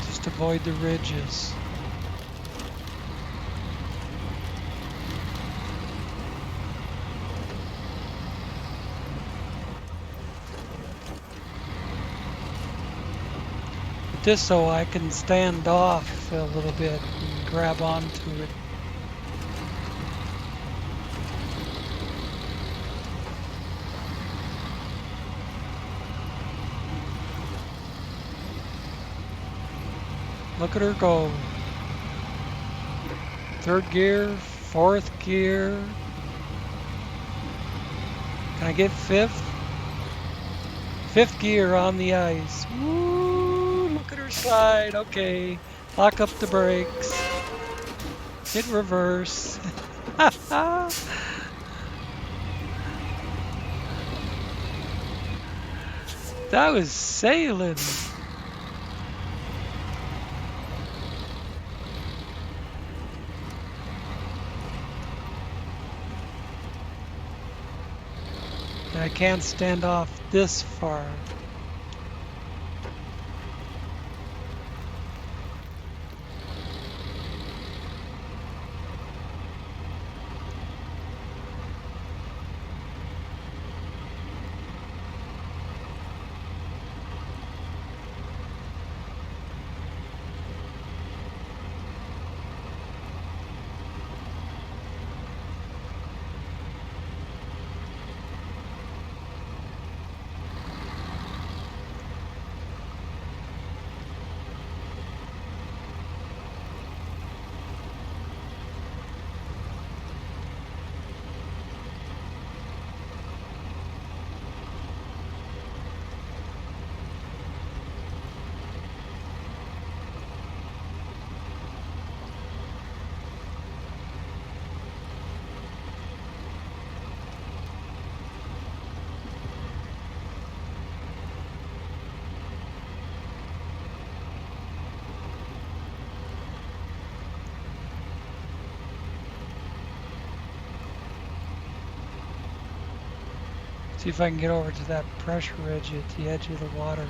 Just a avoid the ridges. Just so I can stand off a little bit and grab onto it. Look at her go. Third gear, fourth gear. Can I get fifth? Fifth gear on the ice. Woo, look at her slide. Okay, lock up the brakes. Hit reverse. That was sailing. I can't stand off this far. See if I can get over to that pressure ridge at the edge of the water.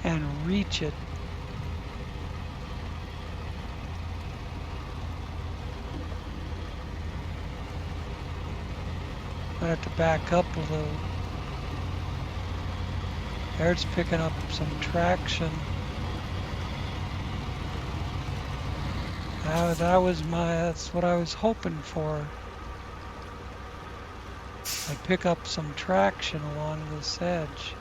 And reach it. I have to back up a little. There it's picking up some traction. That's what I was hoping for. I pick up some traction along this edge.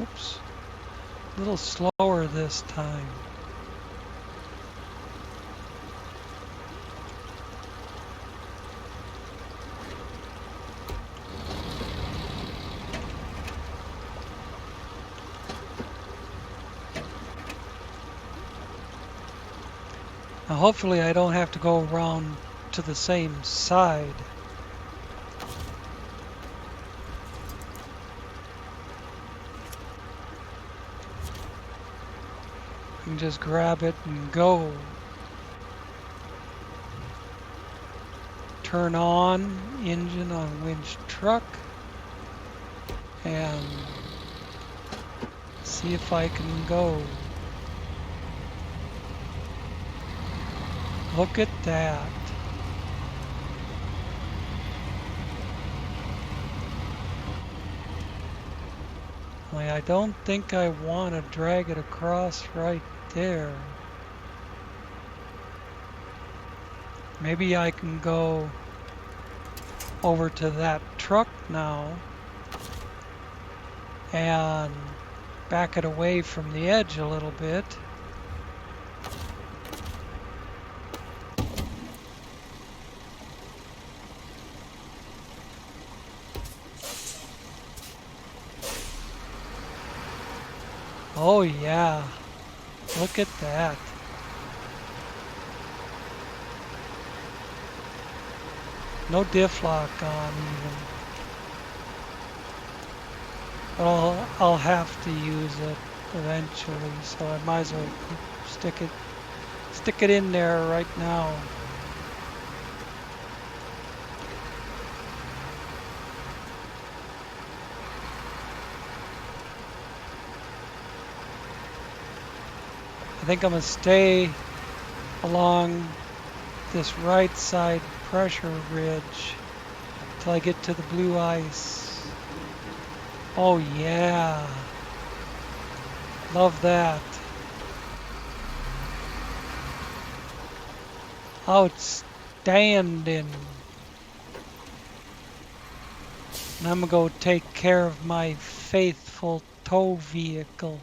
Oops, a little slower this time. Now hopefully I don't have to go around to the same side. And just grab it and go. Turn on engine on winch truck and see if I can go. Look at that. I don't think I want to drag it across right there. Maybe I can go over to that truck now and back it away from the edge a little bit Oh yeah, look at that. No diff lock on even. But I'll have to use it eventually, so I might as well stick it in there right now. I think I'm gonna stay along this right side pressure ridge till I get to the blue ice. Oh yeah, love that. Outstanding. And I'm gonna go take care of my faithful tow vehicle.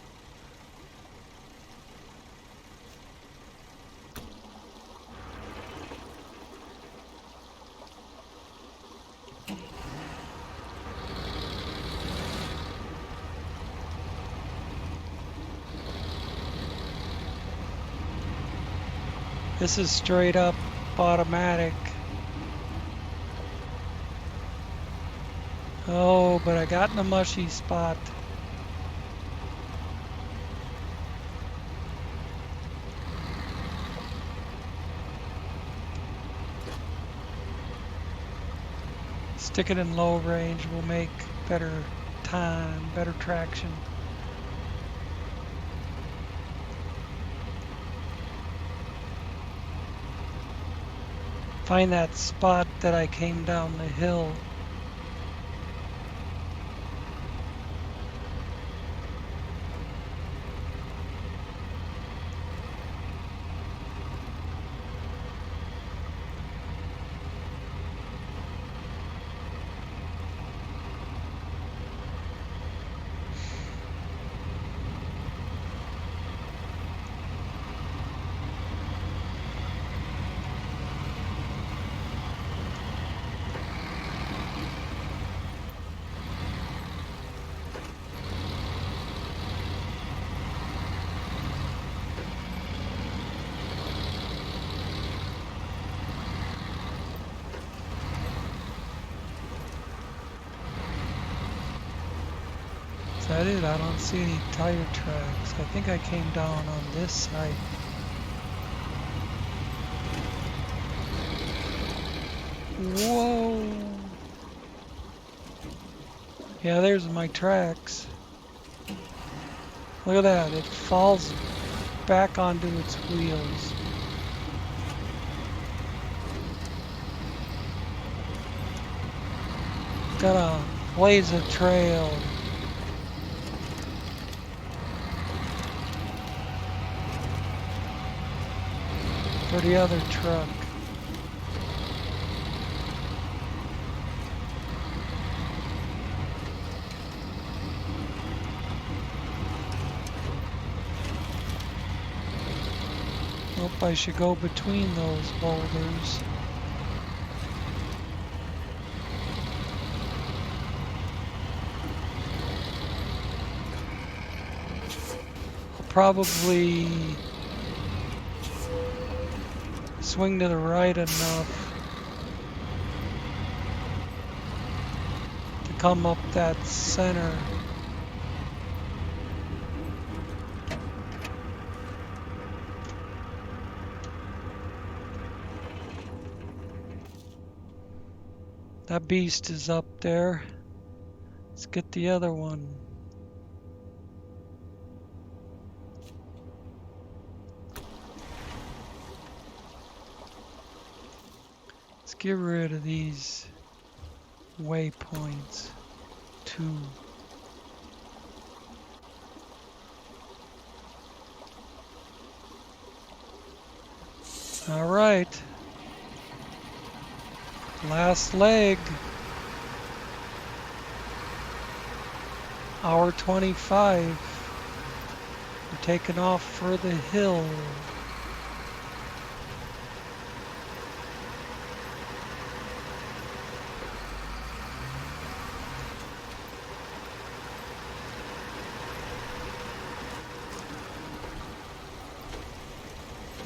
This is straight up automatic. Oh, but I got in a mushy spot. Stick it in low range will make better time, better traction. Find that spot that I came down the hill. Is that it? I don't see any tire tracks. I think I came down on this side. Whoa! Yeah, there's my tracks. Look at that, it falls back onto its wheels. Got a blaze a trail. For the other truck. Hope I should go between those boulders. I'll probably swing to the right enough to come up that center. That beast is up there. Let's get the other one. Let's get rid of these waypoints. 2. All right. Last leg. Hour 25. We're taking off for the hill.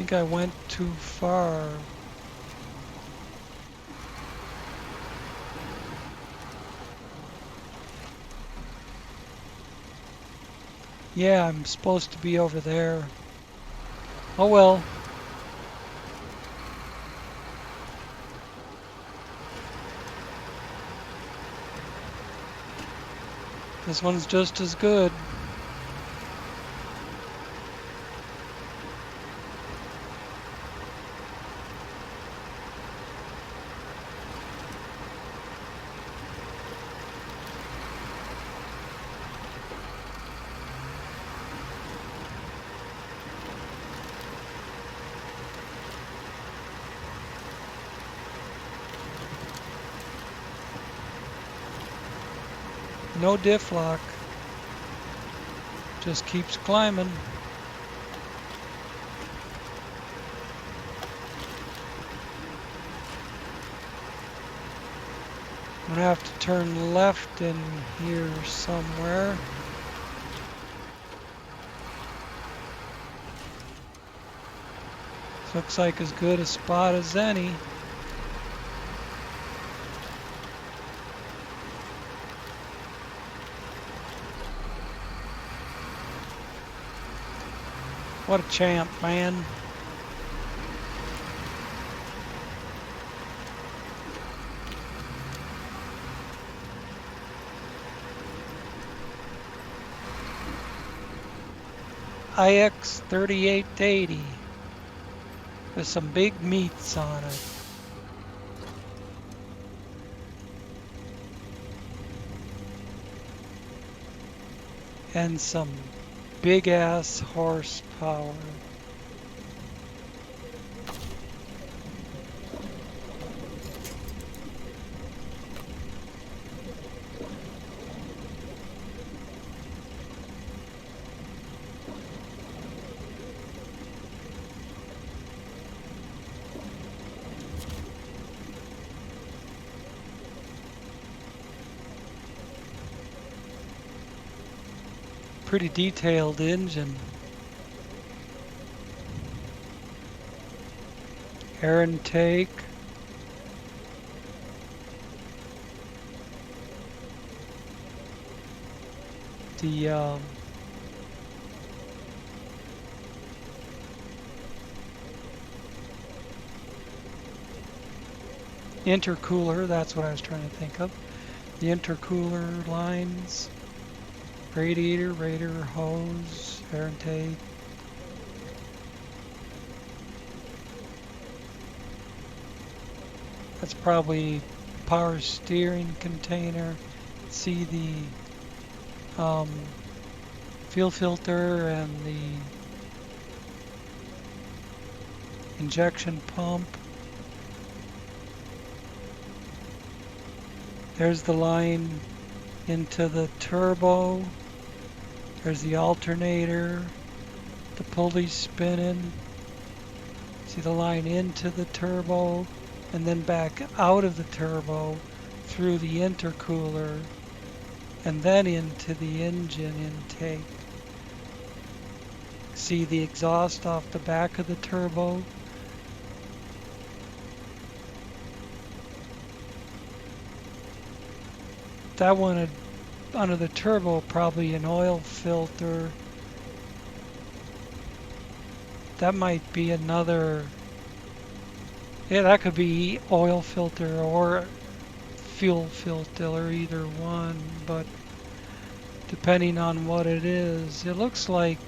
think I went too far. Yeah, I'm supposed to be over there. Oh well. This one's just as good. No diff lock. Just keeps climbing. I'm gonna have to turn left in here somewhere. Looks like as good a spot as any. What a champ, man. IX3880 with some big meats on it. And some big ass horsepower. Pretty detailed engine. Air intake. The intercooler, that's what I was trying to think of. The intercooler lines. Radiator, hose, air intake. That's probably power steering container. See the fuel filter and the injection pump. There's the line into the turbo. There's the alternator, the pulley spinning. See the line into the turbo and then back out of the turbo through the intercooler and then into the engine intake. See the exhaust off the back of the turbo. That one under the turbo, probably an oil filter. That might be another, yeah, that could be oil filter or fuel filter, either one, but depending on what it is, it looks like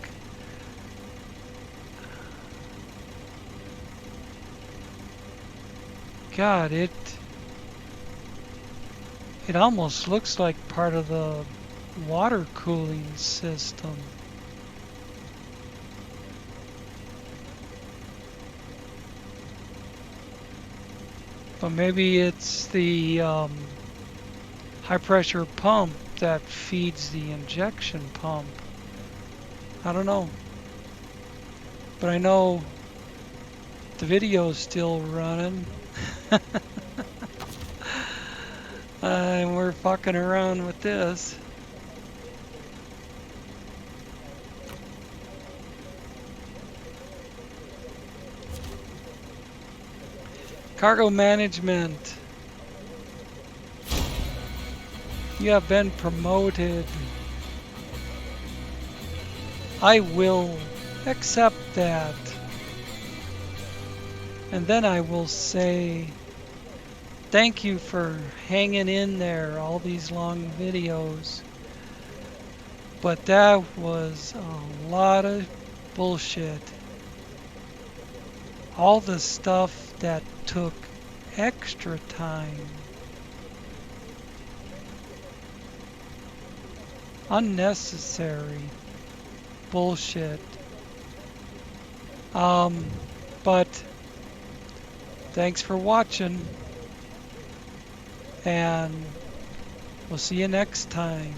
God, it almost looks like part of the water cooling system. But maybe it's the high pressure pump that feeds the injection pump. I don't know. But I know the video is still running. And we're fucking around with this. Cargo management. You have been promoted. I will accept that. And then I will say, thank you for hanging in there all these long videos. But that was a lot of bullshit. All the stuff that took extra time. Unnecessary bullshit. But thanks for watching, and we'll see you next time.